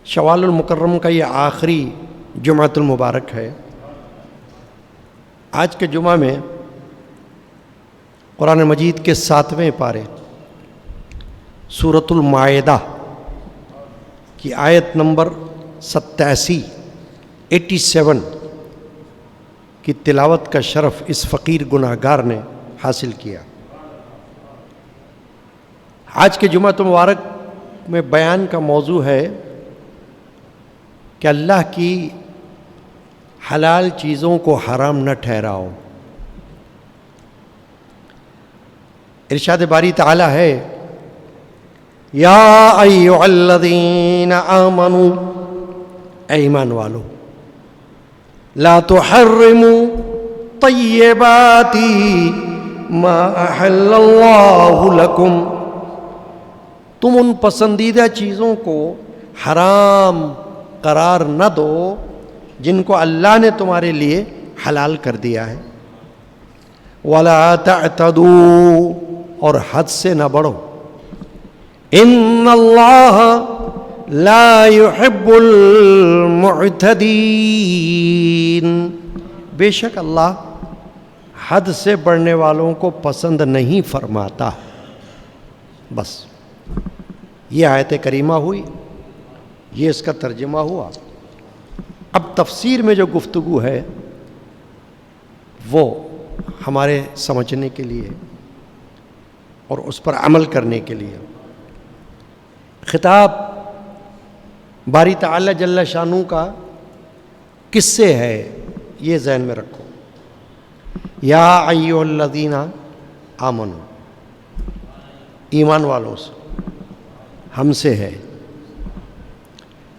شوال المکرم کا یہ آخری جمعۃ المبارک ہے۔ آج کے جمعہ میں قرآن مجید کے 7ویں پارے سورۃ المائدہ کی آیت نمبر 87 کی تلاوت کا شرف اس فقیر گناہگار نے حاصل کیا۔ آج کے جمعۃ مبارک میں بیان کا موضوع ہے کہ اللہ کی حلال چیزوں کو حرام نہ ٹھہراؤ۔ ارشاد باری تعالی ہے، یا ایھا الذین آمنوا، اے ایمان والو، لا تحرموا طیبات ما احل اللہ لکم، تم ان پسندیدہ چیزوں کو حرام قرار نہ دو جن کو اللہ نے تمہارے لیے حلال کر دیا ہے۔ وَلَا تَعْتَدُوا، اور حد سے نہ بڑھو۔ إِنَّ اللَّهَ لَا يُحِبُّ الْمُعْتَدِينَ، بے شک اللہ حد سے بڑھنے والوں کو پسند نہیں فرماتا۔ بس یہ آیت کریمہ ہوئی، یہ اس کا ترجمہ ہوا۔ اب تفسیر میں جو گفتگو ہے وہ ہمارے سمجھنے کے لیے اور اس پر عمل کرنے کے لیے۔ خطاب باری تعالی جل شانہ کا کس سے ہے یہ ذہن میں رکھو۔ یا ایھا الذین آمنوا، ایمان والوں سے، ہم سے ہے۔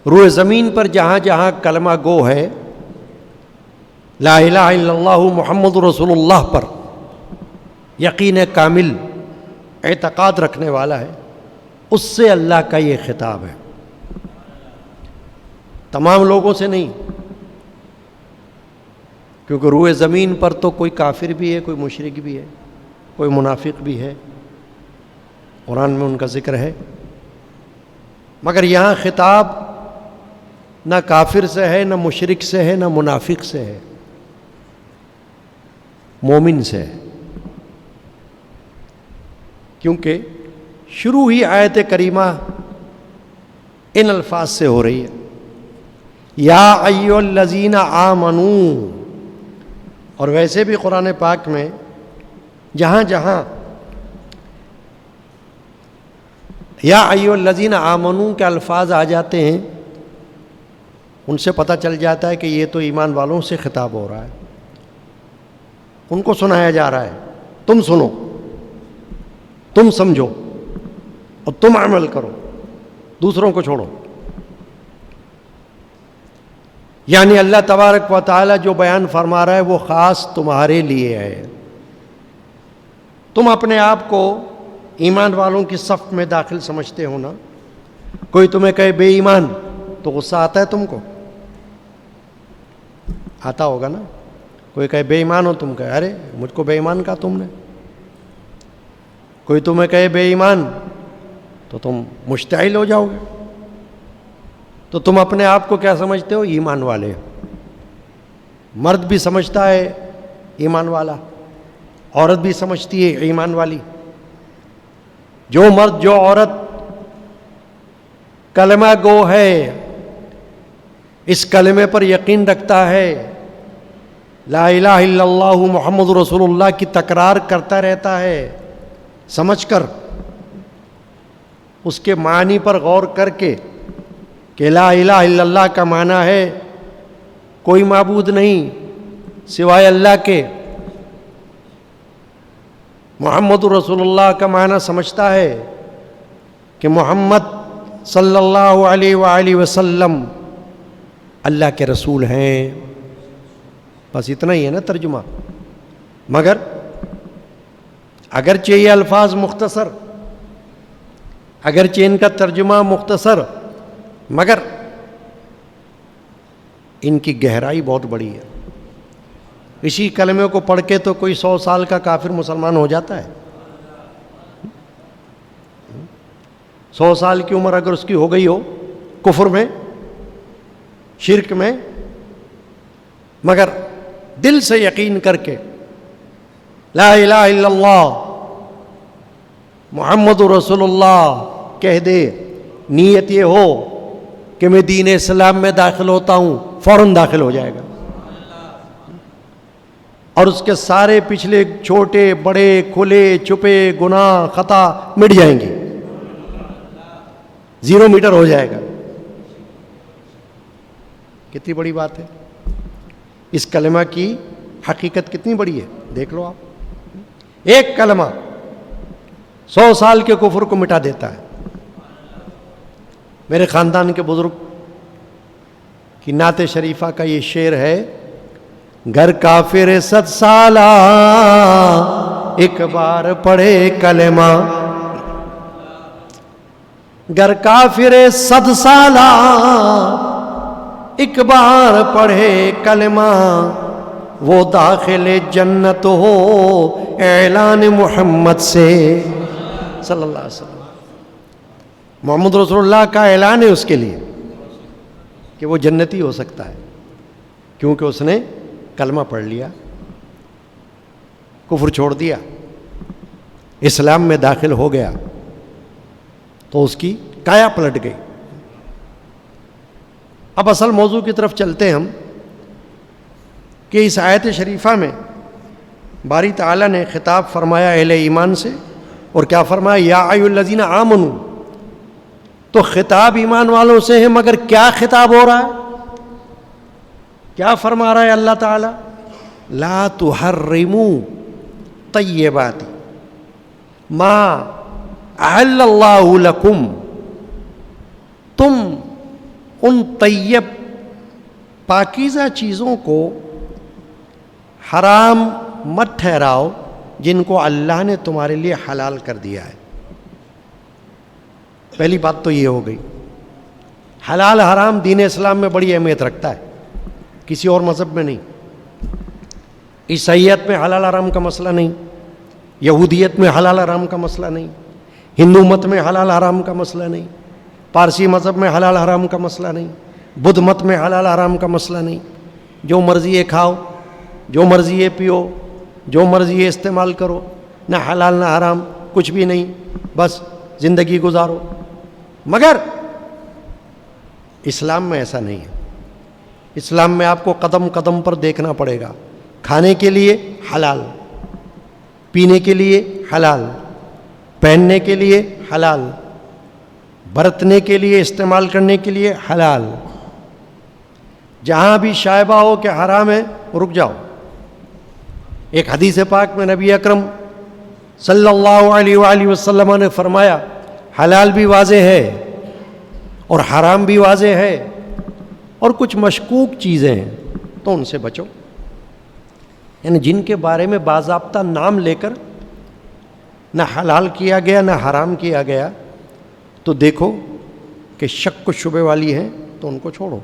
روئے زمین پر جہاں جہاں کلمہ گو ہے، لا الہ الا اللہ محمد رسول اللہ پر یقین کامل اعتقاد رکھنے والا ہے، اس سے اللہ کا یہ خطاب ہے، تمام لوگوں سے نہیں، کیونکہ روئے زمین پر تو کوئی کافر بھی ہے، کوئی مشرک بھی ہے، کوئی منافق بھی ہے، قرآن میں ان کا ذکر ہے، مگر یہاں خطاب نہ کافر سے ہے، نہ مشرک سے ہے، نہ منافق سے ہے، مومن سے ہے۔ کیونکہ شروع ہی آیت کریمہ ان الفاظ سے ہو رہی ہے، یا ایھا الذین آمنوا، اور ویسے بھی قرآن پاک میں جہاں جہاں یا ایھا الذین آمنوا کے الفاظ آ جاتے ہیں، ان سے پتہ چل جاتا ہے کہ یہ تو ایمان والوں سے خطاب ہو رہا ہے، ان کو سنایا جا رہا ہے، تم سنو، تم سمجھو اور تم عمل کرو، دوسروں کو چھوڑو۔ یعنی اللہ تبارک و تعالی جو بیان فرما رہا ہے وہ خاص تمہارے لیے ہے۔ تم اپنے آپ کو ایمان والوں کی صف میں داخل سمجھتے ہو نا، کوئی تمہیں کہے بے ایمان تو غصہ آتا ہے تم کو؟ آتا ہوگا نا۔ کوئی کہے بے ایمان ہو، تم کہے ارے مجھ کو بے ایمان کہا تم نے۔ کوئی تمہیں کہے بے ایمان تو تم مشتعل ہو جاؤ گے۔ تو تم اپنے آپ کو کیا سمجھتے ہو؟ ایمان والے۔ مرد بھی سمجھتا ہے ایمان والا، عورت بھی سمجھتی ہے ایمان والی۔ جو مرد جو عورت کلمہ گو ہے، اس کلمے پر یقین رکھتا ہے، لا الہ الا اللہ محمد رسول اللہ کی تکرار کرتا رہتا ہے، سمجھ کر، اس کے معنی پر غور کر کے کہ لا الہ الا اللہ کا معنی ہے کوئی معبود نہیں سوائے اللہ کے، محمد رسول اللہ کا معنی سمجھتا ہے کہ محمد صلی اللہ علیہ وآلہ وسلم اللہ کے رسول ہیں، بس اتنا ہی ہے نا ترجمہ۔ مگر اگرچہ یہ الفاظ مختصر، اگرچہ ان کا ترجمہ مختصر، مگر ان کی گہرائی بہت بڑی ہے۔ اسی کلمے کو پڑھ کے تو کوئی 100 سال کا کافر مسلمان ہو جاتا ہے۔ 100 سال کی عمر اگر اس کی ہو گئی ہو کفر میں شرک میں، مگر دل سے یقین کر کے لا الہ الا اللہ محمد رسول اللہ کہہ دے، نیت یہ ہو کہ میں دین اسلام میں داخل ہوتا ہوں، فوراً داخل ہو جائے گا، اور اس کے سارے پچھلے چھوٹے بڑے کھلے چھپے گناہ خطا مٹ جائیں گے، 0 میٹر ہو جائے گا۔ کتنی بڑی بات ہے، اس کلمہ کی حقیقت کتنی بڑی ہے، دیکھ لو آپ، ایک کلمہ 100 سال کے کفر کو مٹا دیتا ہے۔ میرے خاندان کے بزرگ کی نعت شریفہ کا یہ شعر ہے، گر کافر 100 سالہ ایک بار پڑھے کلمہ، گر کافر 100 سالہ ایک بار پڑھے کلمہ، وہ داخل جنت ہو اعلان محمد سے صلی اللہ علیہ وسلم۔ محمد رسول اللہ کا اعلان ہے اس کے لیے کہ وہ جنتی ہو سکتا ہے، کیونکہ اس نے کلمہ پڑھ لیا، کفر چھوڑ دیا، اسلام میں داخل ہو گیا، تو اس کی کایا پلٹ گئی۔ اب اصل موضوع کی طرف چلتے ہم کہ اس آیت شریفہ میں باری تعالیٰ نے خطاب فرمایا اہل ایمان سے، اور کیا فرمایا؟ یا ایھا الذین آمنوا، تو خطاب ایمان والوں سے ہے، مگر کیا خطاب ہو رہا ہے؟ کیا فرما رہا ہے اللہ تعالیٰ؟ لا تحرموا طیبات ما احل اللہ لکم، تم ان طیب پاکیزہ چیزوں کو حرام مت ٹھہراؤ جن کو اللہ نے تمہارے لیے حلال کر دیا ہے۔ پہلی بات تو یہ ہو گئی، حلال حرام دین اسلام میں بڑی اہمیت رکھتا ہے، کسی اور مذہب میں نہیں۔ عیسائیت میں حلال حرام کا مسئلہ نہیں، یہودیت میں حلال حرام کا مسئلہ نہیں، ہندو مت میں حلال حرام کا مسئلہ نہیں، پارسی مذہب میں حلال حرام کا مسئلہ نہیں، بدھ مت میں حلال حرام کا مسئلہ نہیں۔ جو مرضی ہے کھاؤ، جو مرضی ہے پیو، جو مرضی ہے استعمال کرو، نہ حلال نہ حرام، کچھ بھی نہیں، بس زندگی گزارو۔ مگر اسلام میں ایسا نہیں ہے۔ اسلام میں آپ کو قدم قدم پر دیکھنا پڑے گا، کھانے کے لیے حلال، پینے کے لیے حلال، پہننے کے لیے حلال، برتنے کے لیے استعمال کرنے کے لیے حلال۔ جہاں بھی شائبہ ہو کہ حرام ہے، رک جاؤ۔ ایک حدیث پاک میں نبی اکرم صلی اللہ علیہ وآلہ وسلم نے فرمایا، حلال بھی واضح ہے اور حرام بھی واضح ہے، اور کچھ مشکوک چیزیں ہیں تو ان سے بچو، یعنی جن کے بارے میں باضابطہ نام لے کر نہ حلال کیا گیا نہ حرام کیا گیا، تو دیکھو کہ شک و شبے والی ہیں تو ان کو چھوڑو،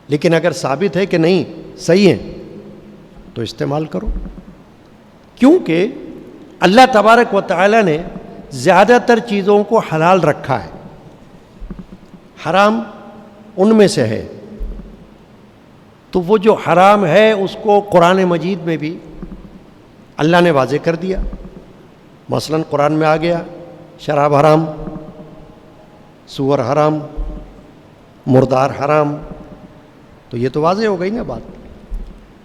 لیکن اگر ثابت ہے کہ نہیں صحیح ہیں تو استعمال کرو، کیونکہ اللہ تبارک و تعالی نے زیادہ تر چیزوں کو حلال رکھا ہے، حرام ان میں سے ہے۔ تو وہ جو حرام ہے اس کو قرآن مجید میں بھی اللہ نے واضح کر دیا۔ مثلا قرآن میں آ گیا شراب حرام، سور حرام، مردار حرام، تو یہ تو واضح ہو گئی نا بات۔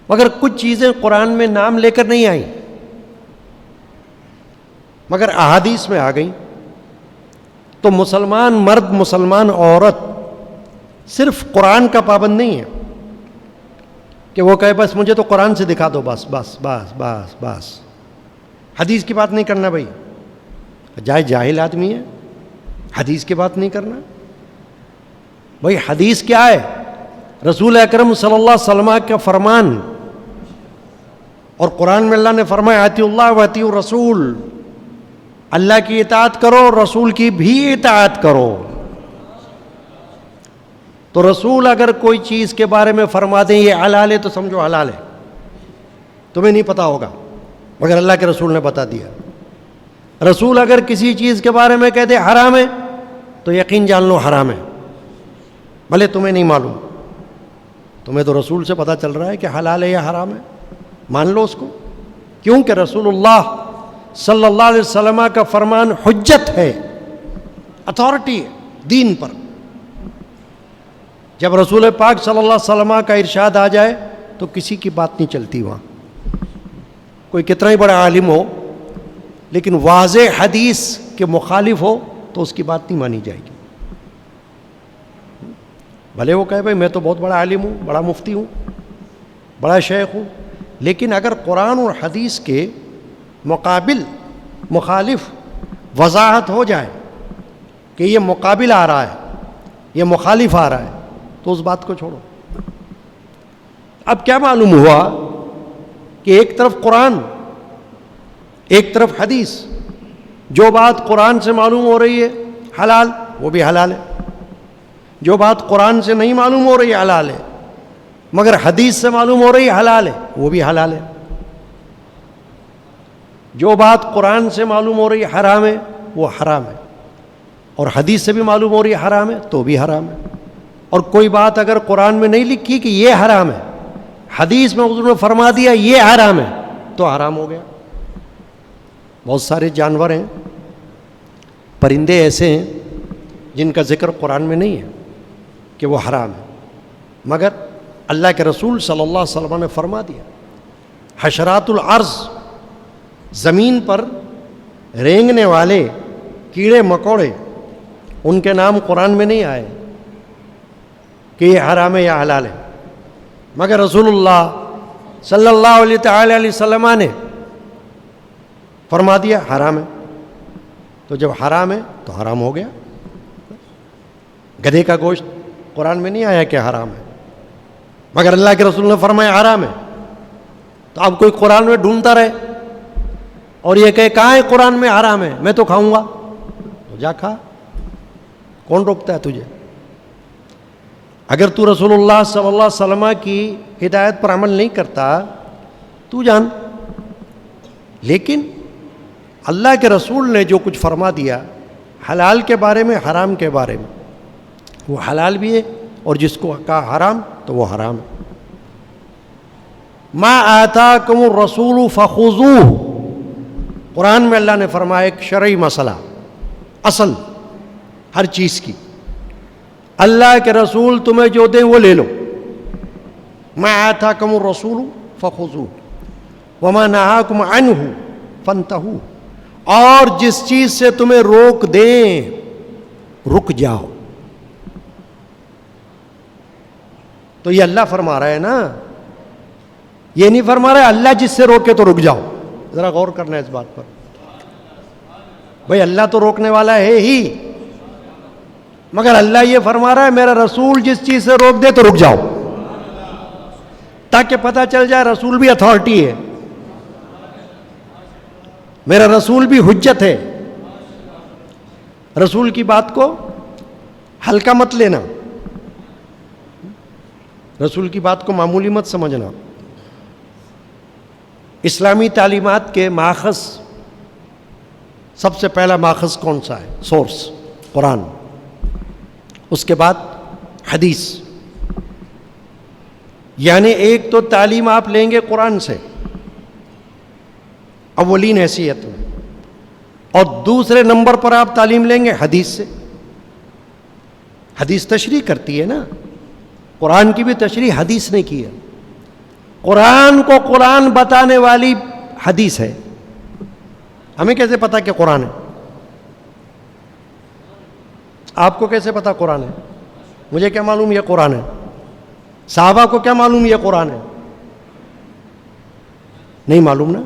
مگر کچھ چیزیں قرآن میں نام لے کر نہیں آئیں، مگر احادیث میں آ گئیں۔ تو مسلمان مرد مسلمان عورت صرف قرآن کا پابند نہیں ہے کہ وہ کہے بس مجھے تو قرآن سے دکھا دو، بس بس بس بس بس، حدیث کی بات نہیں کرنا بھائی، جاہل آدمی ہے، حدیث کی بات نہیں کرنا بھائی۔ حدیث کیا ہے؟ رسول اکرم صلی اللہ علیہ وسلم کا فرمان، اور قرآن میں اللہ نے فرمایا اطیعوا اللہ و اطیعوا الرسول، اللہ کی اطاعت کرو، رسول کی بھی اطاعت کرو۔ تو رسول اگر کوئی چیز کے بارے میں فرما دیں یہ حلال ہے تو سمجھو حلال ہے، تمہیں نہیں پتا ہوگا مگر اللہ کے رسول نے بتا دیا۔ رسول اگر کسی چیز کے بارے میں کہتے حرام ہے تو یقین جان لو حرام ہے، بھلے تمہیں نہیں معلوم، تمہیں تو رسول سے پتہ چل رہا ہے کہ حلال ہے یا حرام ہے، مان لو اس کو، کیونکہ رسول اللہ صلی اللہ علیہ وسلم کا فرمان حجت ہے، اتھارٹی ہے دین پر۔ جب رسول پاک صلی اللہ علیہ وسلم کا ارشاد آ جائے تو کسی کی بات نہیں چلتی وہاں، کوئی کتنا ہی بڑا عالم ہو لیکن واضح حدیث کے مخالف ہو تو اس کی بات نہیں مانی جائے گی۔ بھلے وہ کہے بھائی میں تو بہت بڑا عالم ہوں، بڑا مفتی ہوں، بڑا شیخ ہوں، لیکن اگر قرآن اور حدیث کے مقابل مخالف وضاحت ہو جائے کہ یہ مقابل آ رہا ہے، یہ مخالف آ رہا ہے، تو اس بات کو چھوڑو۔ اب کیا معلوم ہوا کہ ایک طرف قرآن ایک طرف حدیث، جو بات قرآن سے معلوم ہو رہی ہے حلال وہ بھی حلال ہے، جو بات قرآن سے نہیں معلوم ہو رہی ہے حلال ہے مگر حدیث سے معلوم ہو رہی ہے حلال ہے وہ بھی حلال ہے، جو بات قرآن سے معلوم ہو رہی ہے حرام ہے وہ حرام ہے، اور حدیث سے بھی معلوم ہو رہی ہے حرام ہے تو بھی حرام ہے۔ اور کوئی بات اگر قرآن میں نہیں لکھی کہ یہ حرام ہے، حدیث میں حضور نے فرما دیا یہ حرام ہے تو حرام ہو گیا۔ بہت سارے جانور ہیں، پرندے ایسے ہیں جن کا ذکر قرآن میں نہیں ہے کہ وہ حرام ہے، مگر اللہ کے رسول صلی اللہ علیہ وسلم نے فرما دیا۔ حشرات الارض، زمین پر رینگنے والے کیڑے مکوڑے، ان کے نام قرآن میں نہیں آئے کہ یہ حرام ہے یا حلال ہے، مگر رسول اللہ صلی اللہ علیہ وسلم نے فرما دیا حرام ہے، تو جب حرام ہے تو حرام ہو گیا۔ گدھے کا گوشت قرآن میں نہیں آیا کہ حرام ہے، مگر اللہ کے رسول نے فرمایا حرام ہے، تو اب کوئی قرآن میں ڈھونڈتا رہے اور یہ کہے کہاں ہے قرآن میں حرام ہے، میں تو کھاؤں گا، تو جا کھا، کون روکتا ہے تجھے؟ اگر تو رسول اللہ صلی اللہ علیہ وسلم کی ہدایت پر عمل نہیں کرتا تو جان، لیکن اللہ کے رسول نے جو کچھ فرما دیا حلال کے بارے میں، حرام کے بارے میں، وہ حلال بھی ہے، اور جس کو کہا حرام تو وہ حرام ہے۔ ما آتاکم الرسول فخذوہ، قرآن میں اللہ نے فرمایا ایک شرعی مسئلہ، اصل ہر چیز کی، اللہ کے رسول تمہیں جو دیں وہ لے لو۔ ما آتاکم الرسول فخذوہ وما نہاکم عنہ فانتہوا، اور جس چیز سے تمہیں روک دیں رک جاؤ۔ تو یہ اللہ فرما رہا ہے نا، یہ نہیں فرما رہا ہے اللہ جس سے روکے تو رک جاؤ۔ ذرا غور کرنا ہے اس بات پر، بھئی اللہ تو روکنے والا ہے ہی، مگر اللہ یہ فرما رہا ہے میرا رسول جس چیز سے روک دے تو رک جاؤ، تاکہ پتہ چل جائے رسول بھی اتھارٹی ہے، میرا رسول بھی حجت ہے، رسول کی بات کو ہلکا مت لینا، رسول کی بات کو معمولی مت سمجھنا۔ اسلامی تعلیمات کے ماخذ، سب سے پہلا ماخذ کون سا ہے؟ سورس قرآن، اس کے بعد حدیث، یعنی ایک تو تعلیم آپ لیں گے قرآن سے اولین حیثیت میں، اور دوسرے نمبر پر آپ تعلیم لیں گے حدیث سے۔ حدیث تشریح کرتی ہے نا، قرآن کی بھی تشریح حدیث نے کی ہے، قرآن کو قرآن بتانے والی حدیث ہے۔ ہمیں کیسے پتا کہ قرآن ہے؟ آپ کو کیسے پتا قرآن ہے؟ مجھے کیا معلوم یہ قرآن ہے؟ صحابہ کو کیا معلوم یہ قرآن ہے؟ نہیں معلوم نا۔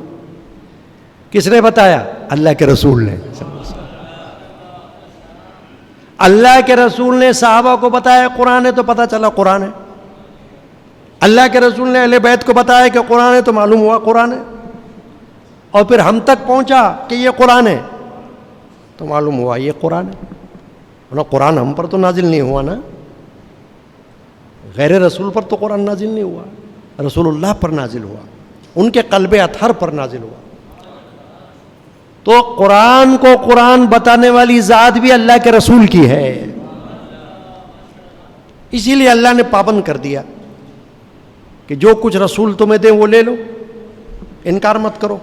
کس نے بتایا؟ اللہ کے رسول نے۔ اللہ کے رسول نے صحابہ کو بتایا قرآن ہے تو پتہ چلا قرآن ہے، اللہ کے رسول نے اہل بیت کو بتایا کہ قرآن ہے تو معلوم ہوا قرآن ہے، اور پھر ہم تک پہنچا کہ یہ قرآن ہے تو معلوم ہوا یہ قرآن ہے۔ ورنہ قرآن ہم پر تو نازل نہیں ہوا نا، غیر رسول پر تو قرآن نازل نہیں ہوا، رسول اللہ پر نازل ہوا، ان کے قلب اطہر پر نازل ہوا۔ تو قرآن کو قرآن بتانے والی ذات بھی اللہ کے رسول کی ہے، اسی لیے اللہ نے پابند کر دیا کہ جو کچھ رسول تمہیں دیں وہ لے لو، انکار مت کرو،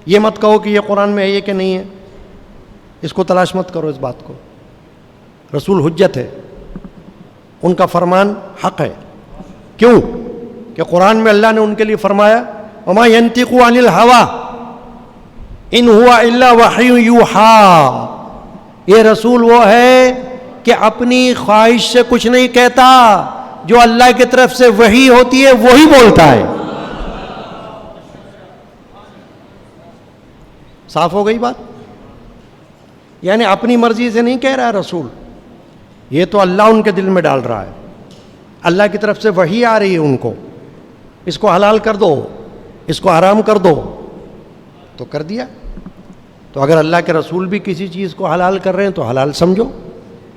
یہ مت کہو کہ یہ قرآن میں ہے یہ کہ نہیں ہے، اس کو تلاش مت کرو اس بات کو۔ رسول حجت ہے، ان کا فرمان حق ہے۔ کیوں؟ کہ قرآن میں اللہ نے ان کے لیے فرمایا وما ينطق عن الهوى ان هو الا وحی یوحی، یہ رسول وہ ہے کہ اپنی خواہش سے کچھ نہیں کہتا، جو اللہ کی طرف سے وحی ہوتی ہے وہی بولتا ہے۔ صاف ہو گئی بات؟ یعنی اپنی مرضی سے نہیں کہہ رہا رسول، یہ تو اللہ ان کے دل میں ڈال رہا ہے، اللہ کی طرف سے وحی آ رہی ہے ان کو، اس کو حلال کر دو، اس کو حرام کر دو، تو کر دیا۔ تو اگر اللہ کے رسول بھی کسی چیز کو حلال کر رہے ہیں تو حلال سمجھو،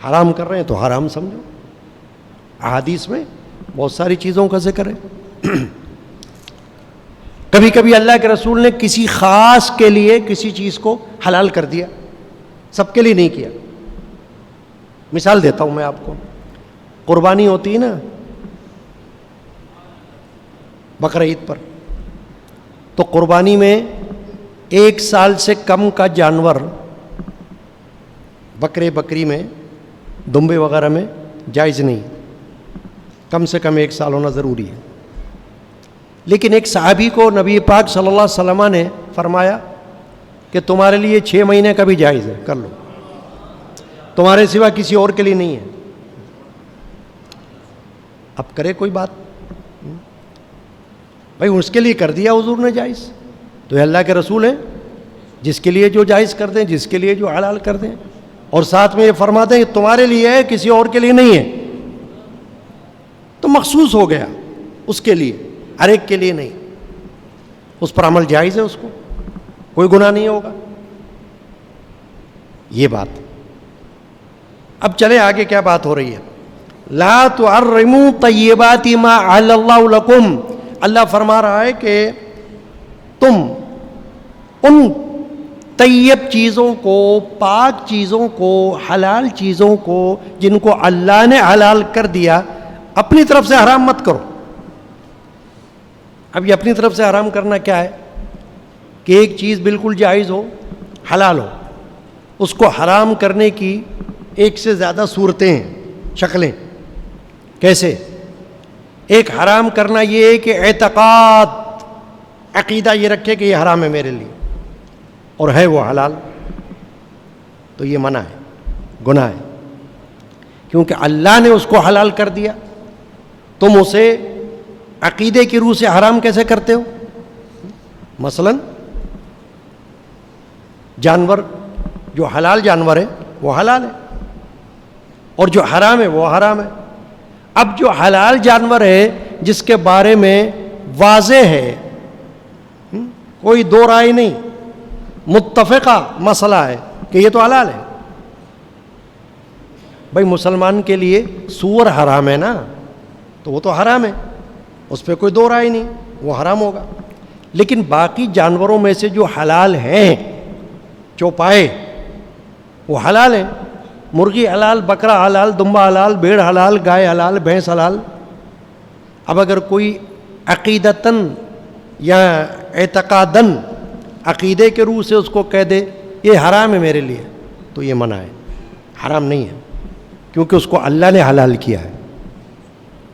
حرام کر رہے ہیں تو حرام سمجھو۔ احادیث میں بہت ساری چیزوں کا ذکر ہے۔ کبھی کبھی اللہ کے رسول نے کسی خاص کے لیے کسی چیز کو حلال کر دیا، سب کے لیے نہیں کیا۔ مثال دیتا ہوں میں آپ کو، قربانی ہوتی ہے نا بقرہ عید پر، تو قربانی میں 1 سال سے کم کا جانور بکرے بکری میں دمبے وغیرہ میں جائز نہیں، کم سے کم 1 سال ہونا ضروری ہے۔ لیکن ایک صحابی کو نبی پاک صلی اللہ علیہ وسلم نے فرمایا کہ تمہارے لیے 6 مہینے کا بھی جائز ہے، کر لو، تمہارے سوا کسی اور کے لیے نہیں ہے۔ اب کرے کوئی بات بھائی، اس کے لیے کر دیا حضور نے جائز، تو یہ اللہ کے رسول ہیں، جس کے لیے جو جائز کر دیں، جس کے لیے جو حلال کر دیں، اور ساتھ میں یہ فرماتے ہیں کہ تمہارے لیے ہے کسی اور کے لیے نہیں ہے، تو مخصوص ہو گیا اس کے لیے، ہر ایک کے لیے نہیں، اس پر عمل جائز ہے، اس کو کوئی گناہ نہیں ہوگا۔ یہ بات۔ اب چلیں آگے کیا بات ہو رہی ہے، لا تحرموا طیبات ما احل اللہ لکم، اللہ فرما رہا ہے کہ تم ان طیب چیزوں کو، پاک چیزوں کو، حلال چیزوں کو جن کو اللہ نے حلال کر دیا، اپنی طرف سے حرام مت کرو۔ اب یہ اپنی طرف سے حرام کرنا کیا ہے کہ ایک چیز بالکل جائز ہو، حلال ہو، اس کو حرام کرنے کی 1 سے زیادہ صورتیں ہیں، شکلیں۔ کیسے؟ ایک حرام کرنا یہ ہے کہ اعتقاد، عقیدہ یہ رکھے کہ یہ حرام ہے میرے لیے، اور ہے وہ حلال، تو یہ منع ہے، گناہ ہے، کیونکہ اللہ نے اس کو حلال کر دیا، تم اسے عقیدے کی روح سے حرام کیسے کرتے ہو؟ مثلا جانور، جو حلال جانور ہے وہ حلال ہے، اور جو حرام ہے وہ حرام ہے۔ اب جو حلال جانور ہے جس کے بارے میں واضح ہے، کوئی دو رائے نہیں، متفقہ مسئلہ ہے کہ یہ تو حلال ہے، بھائی مسلمان کے لیے سور حرام ہے نا، تو وہ تو حرام ہے، اس پہ کوئی دو رائے نہیں، وہ حرام ہوگا۔ لیکن باقی جانوروں میں سے جو حلال ہیں، چوپائے، وہ حلال ہیں، مرغی حلال، بکرا حلال، دمبا حلال، بھیڑ حلال، گائے حلال، بھینس حلال۔ اب اگر کوئی عقیدتاً یا اعتقاداً، عقیدے کے روح سے اس کو کہہ دے یہ حرام ہے میرے لیے، تو یہ منع ہے، حرام نہیں ہے، کیونکہ اس کو اللہ نے حلال کیا ہے۔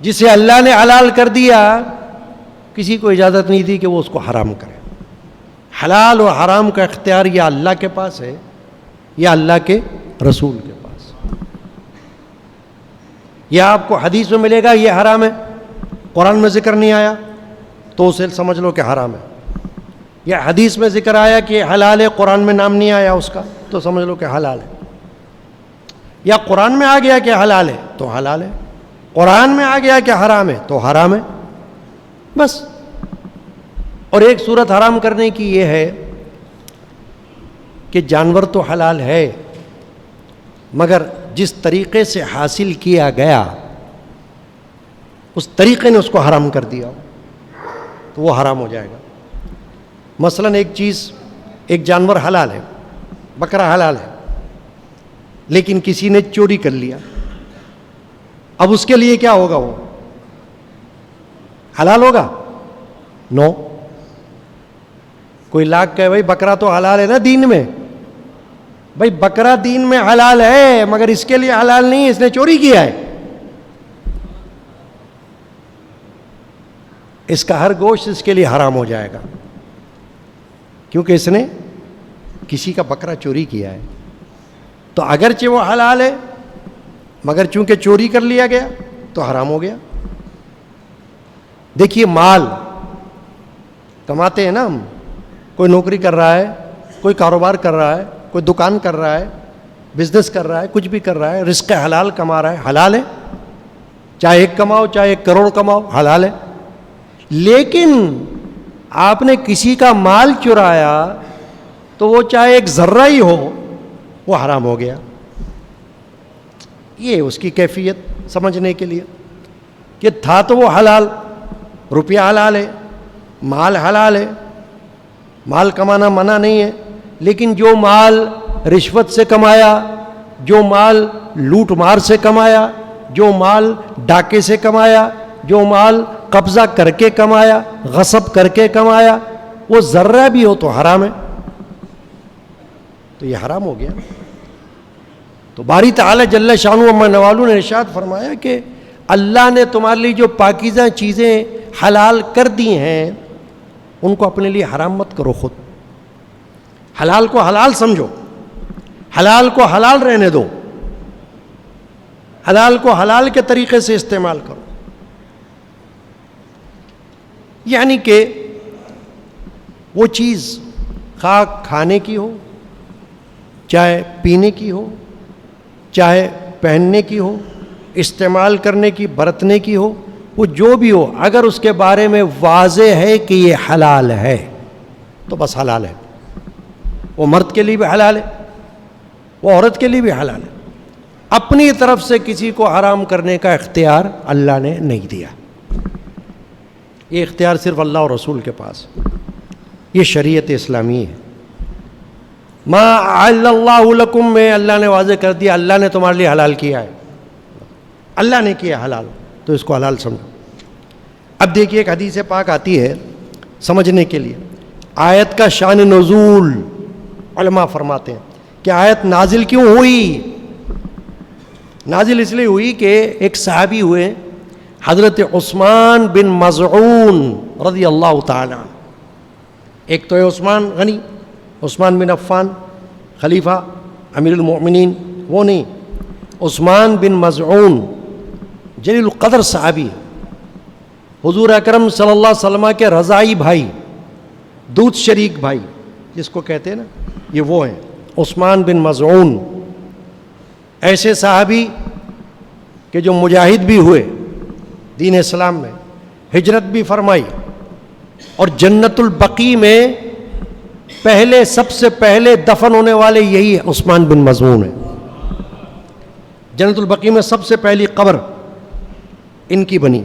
جسے اللہ نے حلال کر دیا، کسی کو اجازت نہیں دی کہ وہ اس کو حرام کرے۔ حلال و حرام کا اختیار یا اللہ کے پاس ہے یا اللہ کے رسول کے پاس۔ یا آپ کو حدیث میں ملے گا یہ حرام ہے، قرآن میں ذکر نہیں آیا تو اسے سمجھ لو کہ حرام ہے، یا حدیث میں ذکر آیا کہ حلال ہے، قرآن میں نام نہیں آیا اس کا، تو سمجھ لو کہ حلال ہے۔ یا قرآن میں آ گیا کہ حلال ہے تو حلال ہے، قرآن میں آ گیا کہ حرام ہے تو حرام ہے، بس۔ اور ایک صورت حرام کرنے کی یہ ہے کہ جانور تو حلال ہے، مگر جس طریقے سے حاصل کیا گیا اس طریقے نے اس کو حرام کر دیا، تو وہ حرام ہو جائے گا۔ مثلا ایک چیز، ایک جانور حلال ہے، بکرا حلال ہے، لیکن کسی نے چوری کر لیا، اب اس کے لیے کیا ہوگا؟ وہ حلال ہوگا؟ نو. کوئی لاکھ کہے بھائی بکرا تو حلال ہے نا دین میں. بھائی بکرا دین میں حلال ہے مگر اس کے لیے حلال نہیں ہے، اس نے چوری کیا ہے. اس کا ہر گوشت اس کے لیے حرام ہو جائے گا کیونکہ اس نے کسی کا بکرا چوری کیا ہے. تو اگرچہ وہ حلال ہے مگر چونکہ چوری کر لیا گیا تو حرام ہو گیا. دیکھیے مال کماتے ہیں نا ہم، کوئی نوکری کر رہا ہے، کوئی کاروبار کر رہا ہے، کوئی دکان کر رہا ہے، بزنس کر رہا ہے، کچھ بھی کر رہا ہے، رزق حلال کما رہا ہے، حلال ہے. چاہے 1 کماؤ چاہے 1 کروڑ کماؤ، حلال ہے. لیکن آپ نے کسی کا مال چرایا تو وہ چاہے 1 ذرہ ہی ہو وہ حرام ہو گیا. یہ اس کی کیفیت سمجھنے کے لیے کہ تھا تو وہ حلال، روپیہ حلال ہے، مال حلال ہے، مال کمانا منع نہیں ہے، لیکن جو مال رشوت سے کمایا، جو مال لوٹ مار سے کمایا، جو مال ڈاکے سے کمایا، جو مال قبضہ کر کے کمایا، غصب کر کے کمایا، وہ ذرہ بھی ہو تو حرام ہے. تو یہ حرام ہو گیا. تو باری تعالی جل شانہ و نوالہ نے ارشاد فرمایا کہ اللہ نے تمہارے لیے جو پاکیزہ چیزیں حلال کر دی ہیں ان کو اپنے لیے حرام مت کرو. خود حلال کو حلال سمجھو، حلال کو حلال رہنے دو، حلال کو حلال کے طریقے سے استعمال کرو. یعنی کہ وہ چیز خواہ کھانے کی ہو، چاہے پینے کی ہو، چاہے پہننے کی ہو، استعمال کرنے کی، برتنے کی ہو، وہ جو بھی ہو، اگر اس کے بارے میں واضح ہے کہ یہ حلال ہے تو بس حلال ہے. وہ مرد کے لیے بھی حلال ہے، وہ عورت کے لیے بھی حلال ہے. اپنی طرف سے کسی کو حرام کرنے کا اختیار اللہ نے نہیں دیا. یہ اختیار صرف اللہ اور رسول کے پاس. یہ شریعت اسلامی ہے. ما احل اللہ لکم میں اللہ نے واضح کر دیا، اللہ نے تمہارے لیے حلال کیا ہے، اللہ نے کیا حلال تو اس کو حلال سمجھو. اب دیکھیے ایک حدیث پاک آتی ہے سمجھنے کے لیے. آیت کا شان نزول علماء فرماتے ہیں کہ آیت نازل کیوں ہوئی. نازل اس لیے ہوئی کہ ایک صحابی ہوئے حضرت عثمان بن مظعون رضی اللہ تعالی عنہ. ایک تو ہے عثمان غنی، عثمان بن عفان خلیفہ امیر المؤمنین، وہ نہیں، عثمان بن مظعون جلیل القدر صحابی، حضور اکرم صلی اللہ علیہ وسلم کے رضائی بھائی، دودھ شریک بھائی جس کو کہتے ہیں نا، یہ وہ ہیں عثمان بن مظعون. ایسے صحابی کہ جو مجاہد بھی ہوئے دین اسلام میں، ہجرت بھی فرمائی، اور جنت البقیع میں پہلے سب سے پہلے دفن ہونے والے یہی عثمان بن مظعون ہیں. جنت البقیع میں سب سے پہلی قبر ان کی بنی،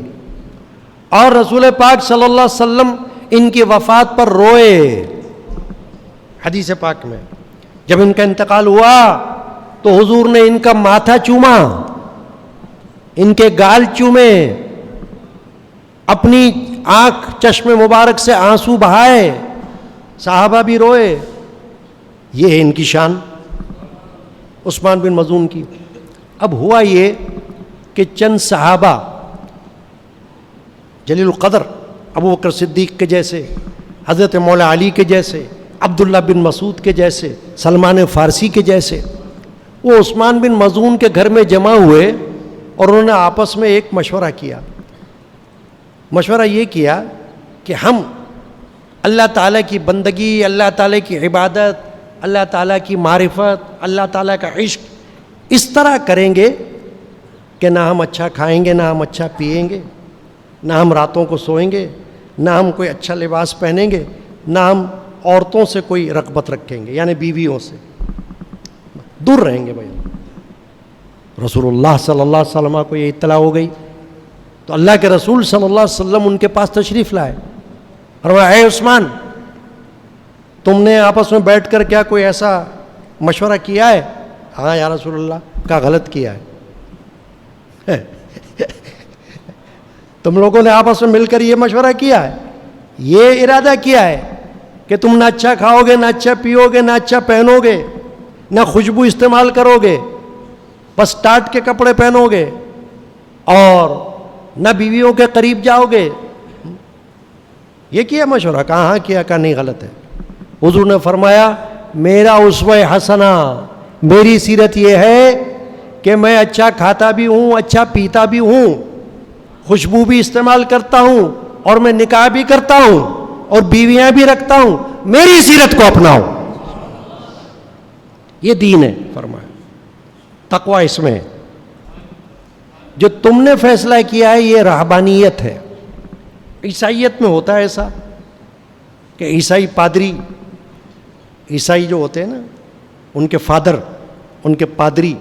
اور رسول پاک صلی اللہ علیہ وسلم ان کی وفات پر روئے. حدیث پاک میں جب ان کا انتقال ہوا تو حضور نے ان کا ماتھا چوما، ان کے گال چومے، اپنی آنکھ چشم مبارک سے آنسو بہائے، صحابہ بھی روئے. یہ ہے ان کی شان عثمان بن مظعون کی. اب ہوا یہ کہ چند صحابہ جلیل القدر، ابو بکر صدیق کے جیسے، حضرت مولا علی کے جیسے، عبداللہ بن مسعود کے جیسے، سلمان فارسی کے جیسے، وہ عثمان بن مظعون کے گھر میں جمع ہوئے اور انہوں نے آپس میں ایک مشورہ کیا. مشورہ یہ کیا کہ ہم اللہ تعالیٰ کی بندگی، اللہ تعالیٰ کی عبادت، اللہ تعالیٰ کی معرفت، اللہ تعالیٰ کا عشق اس طرح کریں گے کہ نہ ہم اچھا کھائیں گے، نہ ہم اچھا پئیں گے، نہ ہم راتوں کو سوئیں گے، نہ ہم کوئی اچھا لباس پہنیں گے، نہ ہم عورتوں سے کوئی رغبت رکھیں گے، یعنی بیویوں سے دور رہیں گے. بھائی رسول اللہ صلی اللہ علیہ وسلم کو یہ اطلاع ہو گئی تو اللہ کے رسول صلی اللہ علیہ وسلم ان کے پاس تشریف لائے اور وہ اے عثمان، تم نے آپس میں بیٹھ کر کیا کوئی ایسا مشورہ کیا ہے؟ ہاں یا رسول اللہ، کا غلط کیا ہے. تم لوگوں نے آپس میں مل کر یہ مشورہ کیا ہے, یہ ارادہ کیا ہے کہ تم نہ اچھا کھاؤ گے, نہ اچھا پیو گے, نہ اچھا پہنو گے, نہ خوشبو استعمال کرو گے, بس ٹاٹ کے کپڑے پہنو گے, اور نہ بیویوں کے قریب جاؤ گے. یہ کیا مشورہ؟ کہاں کیا, کہا نہیں غلط ہے. حضور نے فرمایا میرا اسوہ حسنہ, میری سیرت یہ ہے کہ میں اچھا کھاتا بھی ہوں, اچھا پیتا بھی ہوں, خوشبو بھی استعمال کرتا ہوں, اور میں نکاح بھی کرتا ہوں, اور بیویاں بھی رکھتا ہوں. میری سیرت کو اپناؤ, یہ دین ہے. فرمایا تقویٰ اس میں. جو تم نے فیصلہ کیا ہے یہ رہبانیت ہے. عیسائیت میں ہوتا ہے ایسا کہ عیسائی پادری, عیسائی جو ہوتے ہیں نا, ان کے فادر, ان کے پادری,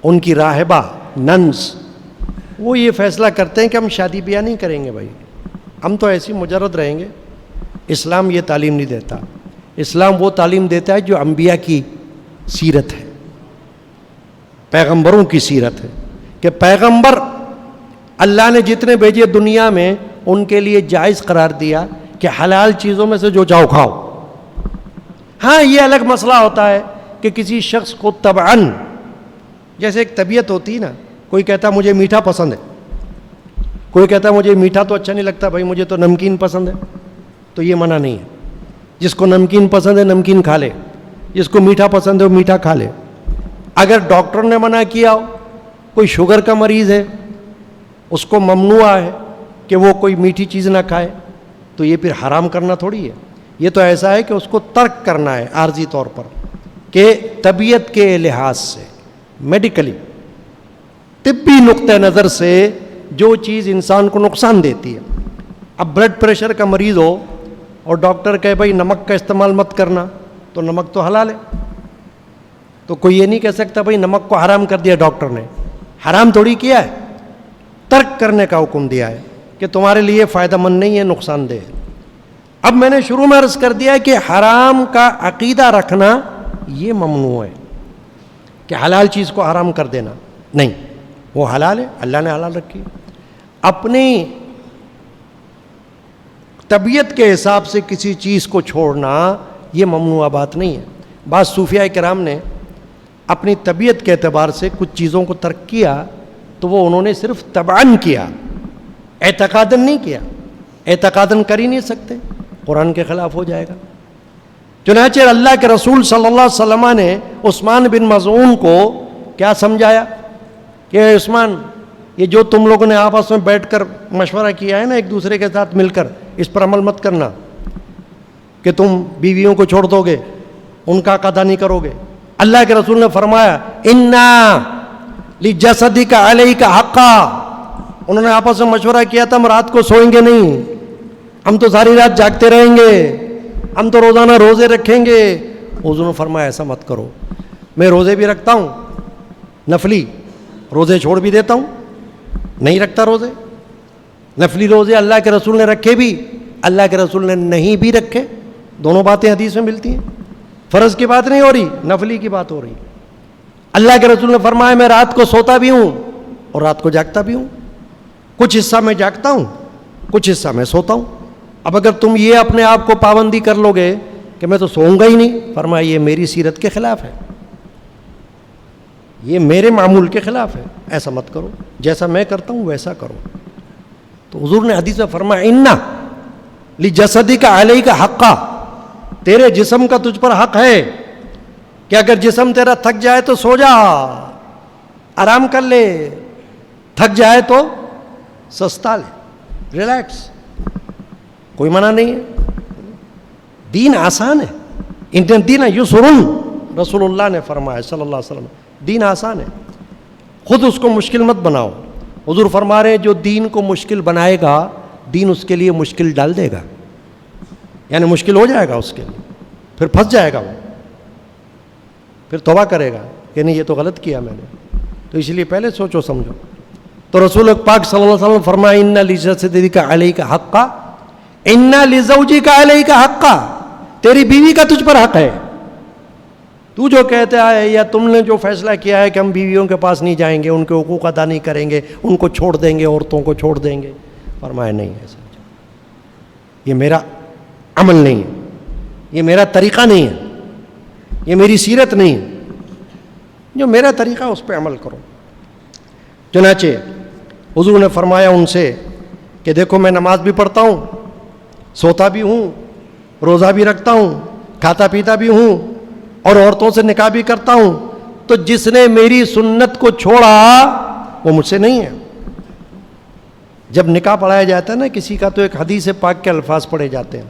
ان کی راہبہ, ننس, وہ یہ فیصلہ کرتے ہیں کہ ہم شادی بیاہ نہیں کریں گے بھائی, ہم تو ایسی مجرد رہیں گے. اسلام یہ تعلیم نہیں دیتا. اسلام وہ تعلیم دیتا ہے جو انبیاء کی سیرت ہے, پیغمبروں کی سیرت ہے, کہ پیغمبر اللہ نے جتنے بھیجے دنیا میں ان کے لیے جائز قرار دیا کہ حلال چیزوں میں سے جو چاہو کھاؤ. ہاں یہ الگ مسئلہ ہوتا ہے کہ کسی شخص کو طبعاً, جیسے ایک طبیعت ہوتی ہے نا, کوئی کہتا مجھے میٹھا پسند ہے, کوئی کہتا مجھے میٹھا تو اچھا نہیں لگتا بھائی, مجھے تو نمکین پسند ہے. تو یہ منع نہیں ہے. جس کو نمکین پسند ہے نمکین کھا لے, جس کو میٹھا پسند ہے وہ میٹھا کھا لے. اگر ڈاکٹر نے منع کیا ہو, کوئی شوگر کا مریض ہے, اس کو ممنوع ہے کہ وہ کوئی میٹھی چیز نہ کھائے, تو یہ پھر حرام کرنا تھوڑی ہے. یہ تو ایسا ہے کہ اس کو ترک کرنا ہے عارضی طور پر, کہ طبیعت کے لحاظ سے, میڈیکلی, طبی نقطہ نظر سے جو چیز انسان کو نقصان دیتی ہے. اب بلڈ پریشر کا مریض ہو اور ڈاکٹر کہے بھائی نمک کا استعمال مت کرنا, تو نمک تو حلال ہے. تو کوئی یہ نہیں کہہ سکتا بھائی نمک کو حرام کر دیا ڈاکٹر نے. حرام تھوڑی کیا ہے, ترک کرنے کا حکم دیا ہے کہ تمہارے لیے فائدہ مند نہیں ہے, نقصان دہ ہے. اب میں نے شروع میں عرض کر دیا کہ حرام کا عقیدہ رکھنا یہ ممنوع ہے, کہ حلال چیز کو حرام کر دینا نہیں, وہ حلال ہے, اللہ نے حلال رکھی. اپنی طبیعت کے حساب سے کسی چیز کو چھوڑنا یہ ممنوع بات نہیں ہے. بعض صوفیاء کرام نے اپنی طبیعت کے اعتبار سے کچھ چیزوں کو ترک کیا, تو وہ انہوں نے صرف تبعاً کیا, اعتقاداً نہیں کیا. اعتقاداً کر ہی نہیں سکتے, قرآن کے خلاف ہو جائے گا. چنانچہ اللہ کے رسول صلی اللہ علیہ وسلم نے عثمان بن مظعون کو کیا سمجھایا کہ عثمان, یہ جو تم لوگوں نے آپس میں بیٹھ کر مشورہ کیا ہے نا ایک دوسرے کے ساتھ مل کر, اس پر عمل مت کرنا کہ تم بیویوں کو چھوڑ دو گے, ان کا ادا نہیں کرو گے. اللہ کے رسول نے فرمایا انا لجسدک علیک حقا. انہوں نے آپس میں مشورہ کیا تھا ہم رات کو سوئیں گے نہیں, ہم تو ساری رات جاگتے رہیں گے, ہم تو روزانہ روزے رکھیں گے. حضور نے فرمایا ایسا مت کرو, میں روزے بھی رکھتا ہوں نفلی, روزے چھوڑ بھی دیتا ہوں, نہیں رکھتا روزے. نفلی روزے اللہ کے رسول نے رکھے بھی, اللہ کے رسول نے نہیں بھی رکھے, دونوں باتیں حدیث میں ملتی ہیں. فرض کی بات نہیں ہو رہی, نفلی کی بات ہو رہی. اللہ کے رسول نے فرمایا میں رات کو سوتا بھی ہوں اور رات کو جاگتا بھی ہوں, کچھ حصہ میں جاگتا ہوں, کچھ حصہ میں سوتا ہوں. اب اگر تم یہ اپنے آپ کو پابندی کر لو گے کہ میں تو سوؤں گا ہی نہیں, فرمایا یہ میری سیرت کے خلاف ہے, یہ میرے معمول کے خلاف ہے, ایسا مت کرو, جیسا میں کرتا ہوں ویسا کرو. تو حضور نے حدیث میں فرمایا انا لجسدک علیک حقا, تیرے جسم کا تجھ پر حق ہے کہ اگر جسم تیرا تھک جائے تو سو جا, آرام کر لے, تھک جائے تو سستا لے, ریلیکس, کوئی منع نہیں ہے. دین آسان ہے, ان دین یسرن, رسول اللہ نے فرمایا صلی اللہ علیہ وسلم, دین آسان ہے, خود اس کو مشکل مت بناؤ. حضور فرما رہے ہیں جو دین کو مشکل بنائے گا دین اس کے لیے مشکل ڈال دے گا, یعنی مشکل ہو جائے گا اس کے لیے, پھر پھنس جائے گا وہ, پھر توبہ کرے گا کہ نہیں یہ تو غلط کیا میں نے. تو اس لیے پہلے سوچو سمجھو. تو رسول پاک صلی اللہ علیہ وسلم فرمایا ان لجسدک علیک حقا ان لزوجک علیک حقا, تیری بیوی کا تجھ پر حق ہے, تو جو کہتا ہے یا تم نے جو فیصلہ کیا ہے کہ ہم بیویوں کے پاس نہیں جائیں گے، ان کے حقوق ادا نہیں کریں گے، ان کو چھوڑ دیں گے، عورتوں کو چھوڑ دیں گے، فرمایا نہیں ایسا، یہ میرا عمل نہیں ہے، یہ میرا طریقہ نہیں ہے، یہ میری سیرت نہیں ہے، جو میرا طریقہ اس پہ عمل کرو۔ چنانچہ حضور نے فرمایا ان سے کہ دیکھو میں نماز بھی پڑھتا ہوں، سوتا بھی ہوں، روزہ بھی رکھتا ہوں، کھاتا پیتا بھی ہوں، اور عورتوں سے نکاح بھی کرتا ہوں، تو جس نے میری سنت کو چھوڑا وہ مجھ سے نہیں ہے۔ جب نکاح پڑھایا جاتا ہے نا کسی کا تو ایک حدیث پاک کے الفاظ پڑھے جاتے ہیں،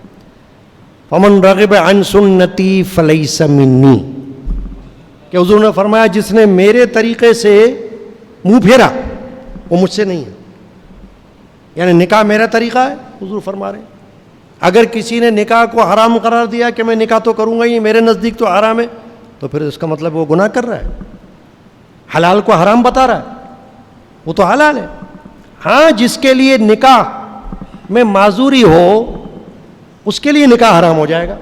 فمن رغب عن سنتی فلیس منی، کہ حضور نے فرمایا جس نے میرے طریقے سے منہ پھیرا وہ مجھ سے نہیں ہے، یعنی نکاح میرا طریقہ ہے، حضور فرما رہے ہیں۔ اگر کسی نے نکاح کو حرام قرار دیا کہ میں نکاح تو کروں گا ہی، میرے نزدیک تو حرام ہے، تو پھر اس کا مطلب وہ گناہ کر رہا ہے، حلال کو حرام بتا رہا ہے، وہ تو حلال ہے۔ ہاں جس کے لیے نکاح میں معذوری ہو اس کے لیے نکاح حرام ہو جائے گا،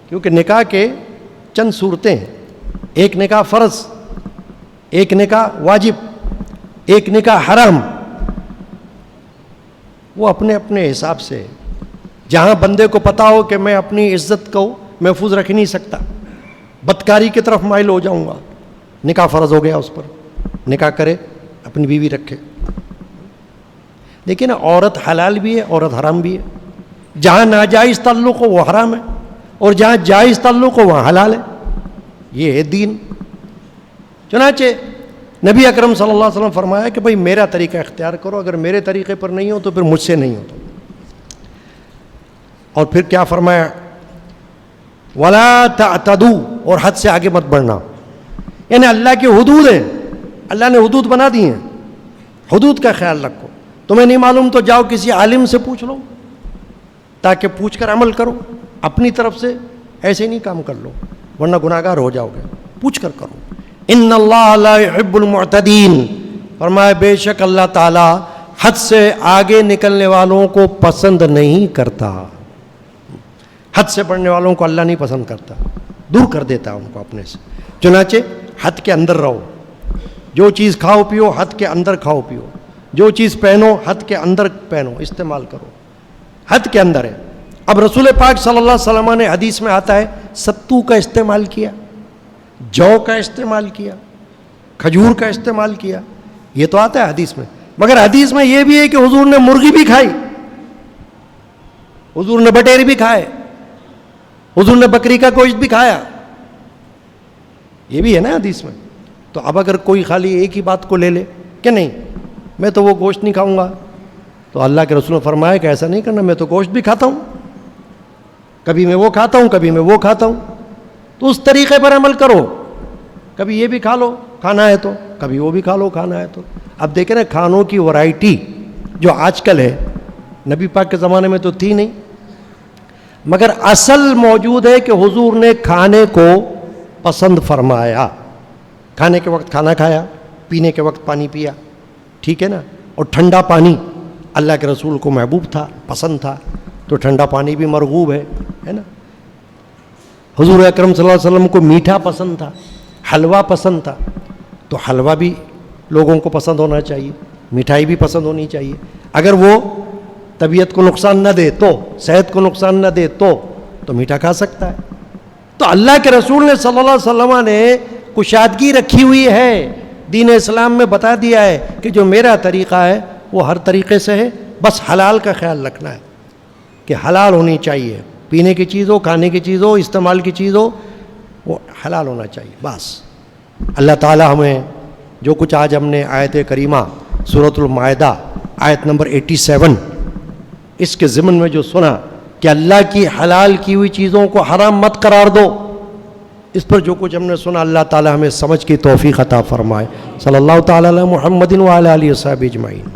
کیونکہ نکاح کے چند صورتیں ہیں، ایک نکاح فرض، ایک نکاح واجب، ایک نکاح حرام، وہ اپنے اپنے حساب سے، جہاں بندے کو پتا ہو کہ میں اپنی عزت کو محفوظ رکھ نہیں سکتا، بدکاری کی طرف مائل ہو جاؤں گا، نکاح فرض ہو گیا اس پر، نکاح کرے، اپنی بیوی رکھے۔ لیکن عورت حلال بھی ہے، عورت حرام بھی ہے، جہاں ناجائز تعلق ہو وہ حرام ہے، اور جہاں جائز تعلق ہو وہاں حلال ہے، یہ ہے دین۔ چنانچہ نبی اکرم صلی اللہ علیہ وسلم فرمایا کہ بھئی میرا طریقہ اختیار کرو، اگر میرے طریقے پر نہیں ہو تو پھر مجھ سے نہیں ہو۔ تو اور پھر کیا فرمایا، وَلَا تَعْتَدُوا، اور حد سے آگے مت بڑھنا، یعنی اللہ کی حدود ہیں، اللہ نے حدود بنا دی ہیں، حدود کا خیال رکھو۔ تمہیں نہیں معلوم تو جاؤ کسی عالم سے پوچھ لو، تاکہ پوچھ کر عمل کرو، اپنی طرف سے ایسے نہیں کام کر لو ورنہ گناہگار ہو جاؤ گے، پوچھ کر کرو۔ ان اللہ لا يحب المعتدین، فرمایا بے شک اللہ تعالی حد سے آگے نکلنے والوں کو پسند نہیں کرتا، حد سے بڑھنے والوں کو اللہ نہیں پسند کرتا، دور کر دیتا ہے ان کو اپنے سے۔ چنانچہ حد کے اندر رہو، جو چیز کھاؤ پیو حد کے اندر کھاؤ پیو، جو چیز پہنو حد کے اندر پہنو، استعمال کرو، حد کے اندر ہے۔ اب رسول پاک صلی اللہ علیہ وسلم نے حدیث میں آتا ہے ستو کا استعمال کیا، جو کا استعمال کیا، کھجور کا استعمال کیا، یہ تو آتا ہے حدیث میں، مگر حدیث میں یہ بھی ہے کہ حضور نے مرغی بھی کھائی، حضور نے بٹیر بھی کھائے، حضور نے بکری کا گوشت بھی کھایا، یہ بھی ہے نا حدیث میں۔ تو اب اگر کوئی خالی ایک ہی بات کو لے لے کہ نہیں میں تو وہ گوشت نہیں کھاؤں گا، تو اللہ کے رسول نے فرمایا کہ ایسا نہیں کرنا، میں تو گوشت بھی کھاتا ہوں، کبھی میں وہ کھاتا ہوں کبھی میں وہ کھاتا ہوں، تو اس طریقے پر عمل کرو، کبھی یہ بھی کھا لو کھانا ہے تو، کبھی وہ بھی کھا لو کھانا ہے تو۔ اب دیکھیں نا کھانوں کی ورائٹی جو آج کل ہے، نبی پاک کے زمانے میں تو تھی نہیں، مگر اصل موجود ہے کہ حضور نے کھانے کو پسند فرمایا، کھانے کے وقت کھانا کھایا، پینے کے وقت پانی پیا، ٹھیک ہے نا، اور ٹھنڈا پانی اللہ کے رسول کو محبوب تھا، پسند تھا، تو ٹھنڈا پانی بھی مرغوب ہے نا۔ حضور اکرم صلی اللہ علیہ وسلم کو میٹھا پسند تھا، حلوہ پسند تھا، تو حلوہ بھی لوگوں کو پسند ہونا چاہیے، مٹھائی بھی پسند ہونی چاہیے، اگر وہ طبیعت کو نقصان نہ دے تو، صحت کو نقصان نہ دے تو میٹھا کھا سکتا ہے۔ تو اللہ کے رسول نے صلی اللہ علیہ وسلم نے کشادگی رکھی ہوئی ہے، دین اسلام میں بتا دیا ہے کہ جو میرا طریقہ ہے وہ ہر طریقے سے ہے، بس حلال کا خیال رکھنا ہے کہ حلال ہونی چاہیے، پینے کی چیز ہو، کھانے کی چیز ہو، استعمال کی چیز ہو، وہ حلال ہونا چاہیے بس۔ اللہ تعالی ہمیں جو کچھ آج ہم نے آیت کریمہ سورۃ المائدہ آیت نمبر 87 اس کے ضمن میں جو سنا کہ اللہ کی حلال کی ہوئی چیزوں کو حرام مت قرار دو، اس پر جو کچھ ہم نے سنا اللہ تعالی ہمیں سمجھ کی توفیق عطا فرمائے۔ صلی اللہ تعالی علی محمد وعلی آلہ وصحبہ اجمعین۔